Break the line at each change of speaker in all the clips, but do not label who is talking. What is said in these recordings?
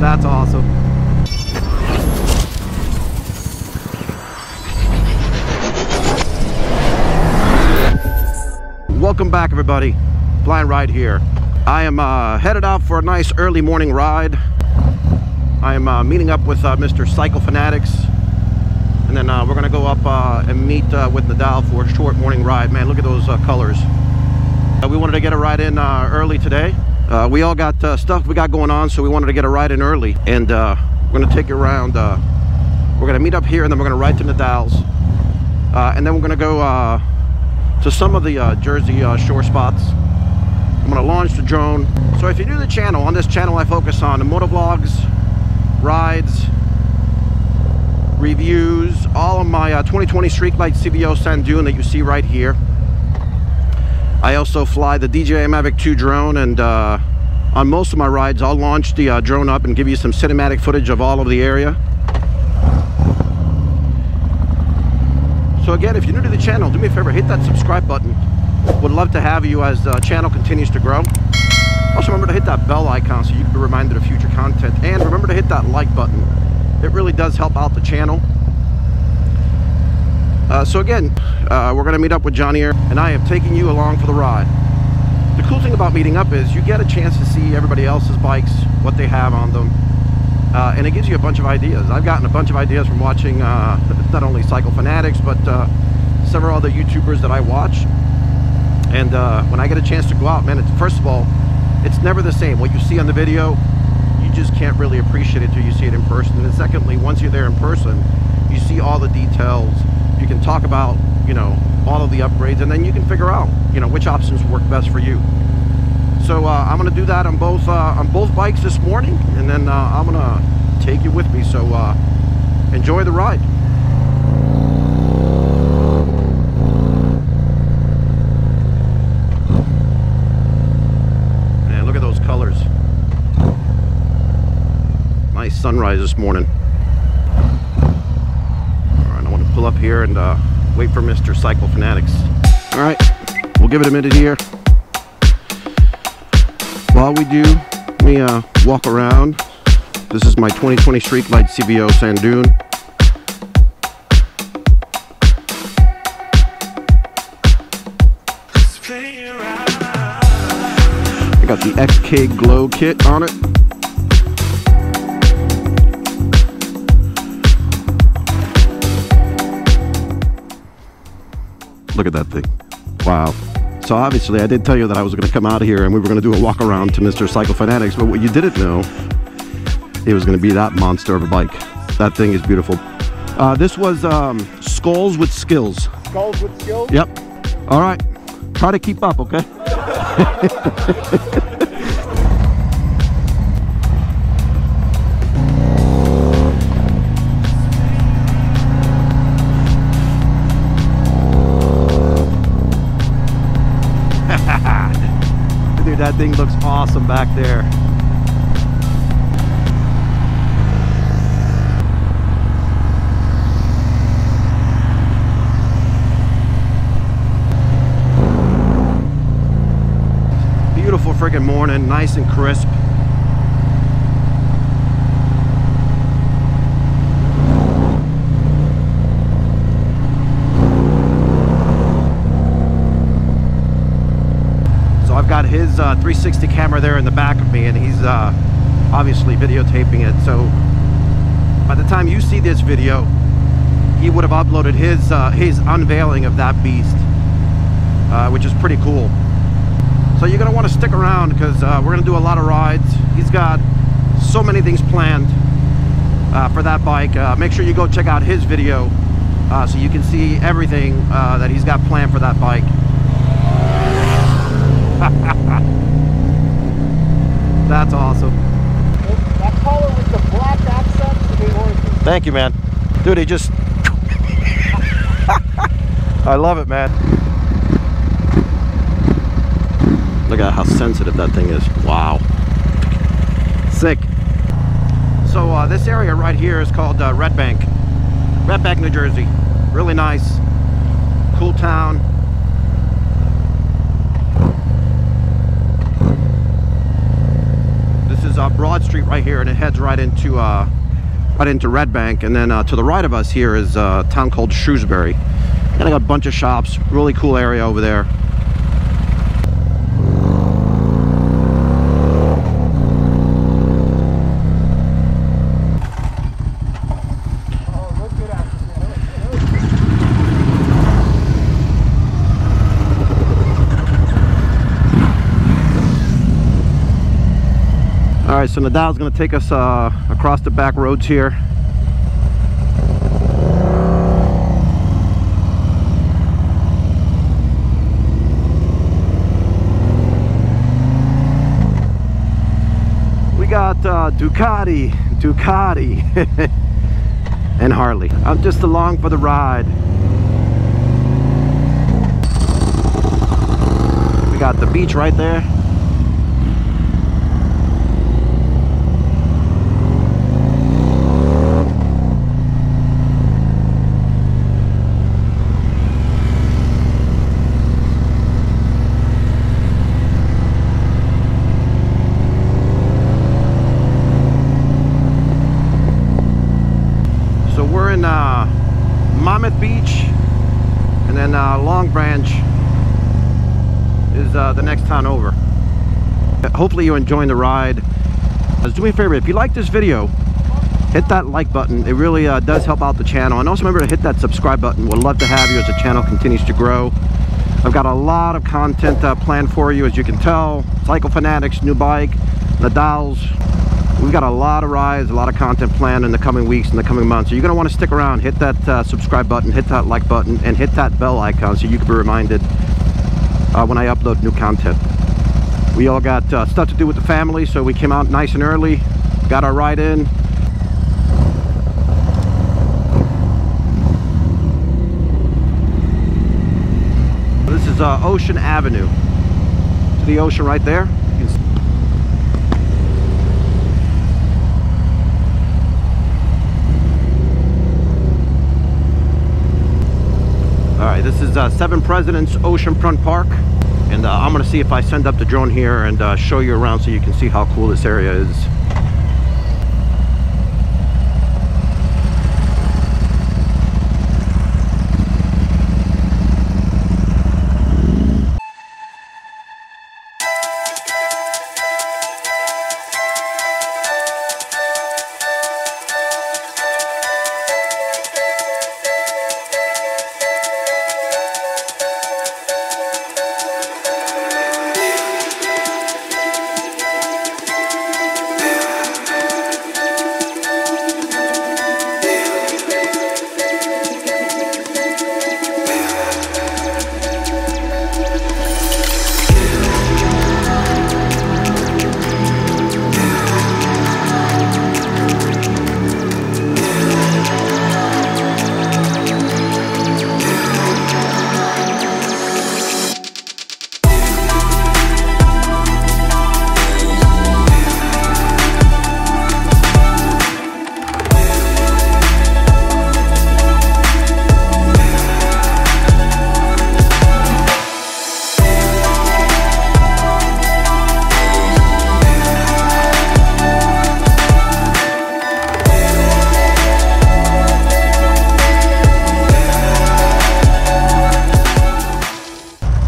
That's awesome. Welcome back, everybody. Blind Ride here. I am headed out for a nice early morning ride. I am meeting up with Mr. CYCLE FANATIX, and then we're gonna go up and meet with Nedal for a short morning ride. Man, look at those colors. We wanted to get a ride in early today. We all got stuff we got going on, so we wanted to get a ride in early, and we're gonna take you around. We're gonna meet up here, and then we're gonna ride to Nedal's, and then we're gonna go to some of the Jersey shore spots. I'm gonna launch the drone. So if you're new to the channel, on this channel I focus on the motovlogs, rides, reviews, all of my 2020 Street Light CVO Sand Dune that you see right here. I also fly the DJI Mavic 2 drone, and on most of my rides I'll launch the drone up and give you some cinematic footage of all of the area. So again, if you're new to the channel, do me a favor, hit that subscribe button. Would love to have you as the channel continues to grow. Also remember to hit that bell icon so you can be reminded of future content, and remember to hit that like button. It really does help out the channel. So again, we're going to meet up with Johnny here, and I am taking you along for the ride. The cool thing about meeting up is you get a chance to see everybody else's bikes, what they have on them, and it gives you a bunch of ideas. I've gotten a bunch of ideas from watching not only CYCLE FANATIX, but several other YouTubers that I watch. And when I get a chance to go out, man, first of all, it's never the same. What you see on the video, you just can't really appreciate it till you see it in person. And then secondly, once you're there in person, you see all the details. You can talk about, you know, all of the upgrades, and then you can figure out, you know, which options work best for you. So I'm going to do that on both bikes this morning, and then I'm going to take you with me. So enjoy the ride. Man, look at those colors. Nice sunrise this morning. All right, I want to pull up here and wait for Mr. CYCLE FANATIX. All right, we'll give it a minute here. While we do, let me walk around. This is my 2020 Street Light CVO Sand Dune. I got the XK Glow kit on it. Look at that thing. Wow. So obviously I did tell you that I was going to come out here and we were going to do a walk around to Mr. CYCLE FANATIX, but what you didn't know, it was going to be that monster of a bike. That thing is beautiful. This was Skulls with Skills. Skulls with Skills? Yep. All right. Try to keep up, okay? Dude, that thing looks awesome back there. Beautiful friggin' morning, nice and crisp. I've got his 360 camera there in the back of me, and he's obviously videotaping it. So by the time you see this video, he would have uploaded his unveiling of that beast, which is pretty cool. So you're gonna want to stick around because we're gonna do a lot of rides. He's got so many things planned for that bike. Make sure you go check out his video so you can see everything that he's got planned for that bike. That's awesome.
That color with the black accents.
Thank you, man. Dude, he just... I love it, man. Look at how sensitive that thing is. Wow. Sick. So this area right here is called Red Bank, New Jersey. Really nice, cool town. This is Broad Street right here, and it heads right into Red Bank. And then to the right of us here is a town called Shrewsbury. And I got a bunch of shops, really cool area over there. All right, so Nedal's going to take us across the back roads here. We got Ducati, and Harley. I'm just along for the ride. We got the beach right there. Monmouth Beach, and then Long Branch is the next town over. Hopefully you're enjoying the ride. Do me a favor, if you like this video, hit that like button. It really does help out the channel, and also remember to hit that subscribe button. We'd love to have you as the channel continues to grow. I've got a lot of content planned for you, as you can tell. CYCLE FANATIX, new bike, Nedal's. We've got a lot of rides, a lot of content planned in the coming weeks and the coming months. So you're going to want to stick around, hit that subscribe button, hit that like button, and hit that bell icon so you can be reminded when I upload new content. We all got stuff to do with the family, so we came out nice and early, got our ride in. This is Ocean Avenue. To the ocean right there. Alright, this is 7 Presidents Oceanfront Park, and I'm going to see if I send up the drone here and show you around so you can see how cool this area is.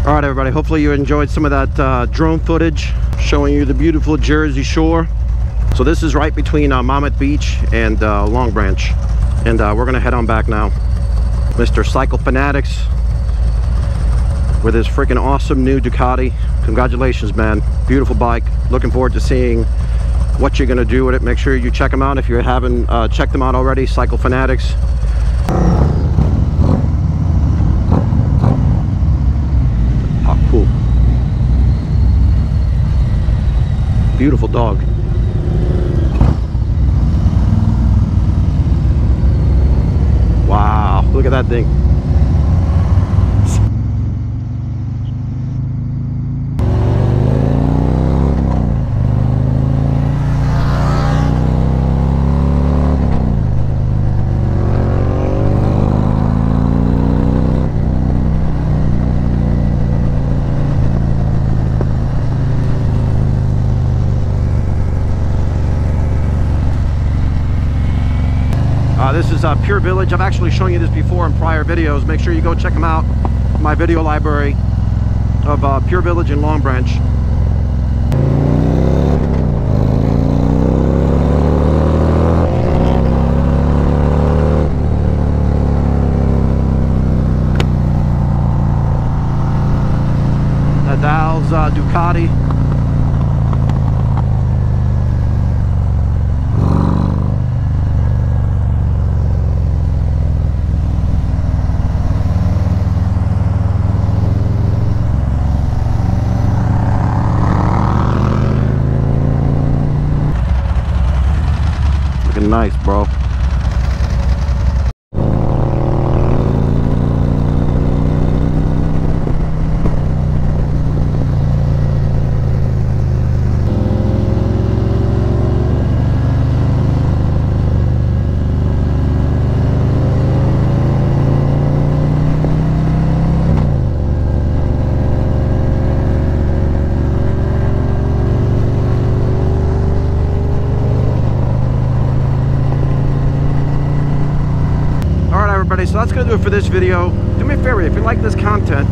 Alright everybody, hopefully you enjoyed some of that drone footage showing you the beautiful Jersey Shore. So this is right between Monmouth Beach and Long Branch, and we're going to head on back now. Mr. CYCLE FANATIX with his freaking awesome new Ducati. Congratulations, man. Beautiful bike. Looking forward to seeing what you're going to do with it. Make sure you check them out if you haven't checked them out already. CYCLE FANATIX. Cool. Beautiful dog. Wow, look at that thing. This is Pure Village. I've actually shown you this before in prior videos. Make sure you go check them out in my video library of Pure Village in Long Branch. Nedal's Ducati. Looking nice, bro. So that's going to do it for this video. Do me a favor, if you like this content,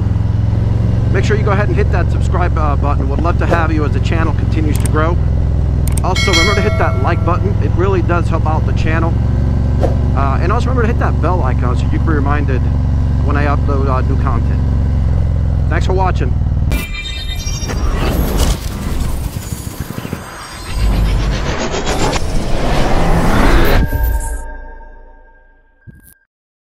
make sure you go ahead and hit that subscribe button. Would love to have you as the channel continues to grow. Also, remember to hit that like button. It really does help out the channel. And also remember to hit that bell icon so you can be reminded when I upload new content. Thanks for watching.